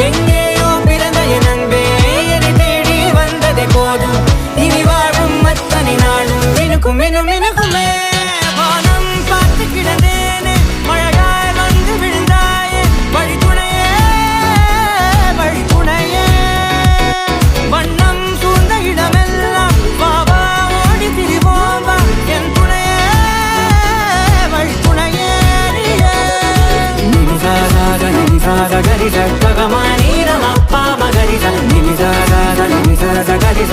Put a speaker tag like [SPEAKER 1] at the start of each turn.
[SPEAKER 1] எங்கேயோ பிறந்த என் அன்பே என்னை தேடி வந்ததே போதும். இனி வாழும் அத்தனை நாளும் மினுக்கும் மினும் மினுக்குமே. வானம் பார்த்து கிடந்தேனே மழையாய் வந்து விழுந்தாயே வழித்துணையே வழித்துணையே. வண்ணம் சூழ்ந்த இடமெல்லாம் வாவா ஓடி திரிவோம் வா என் துணையே வழித்துணையே. நிமிசாத நிமிசாத கரிச பகமானி ரமப்பா மகரிச நிமிசாத நிமிசாத கரிச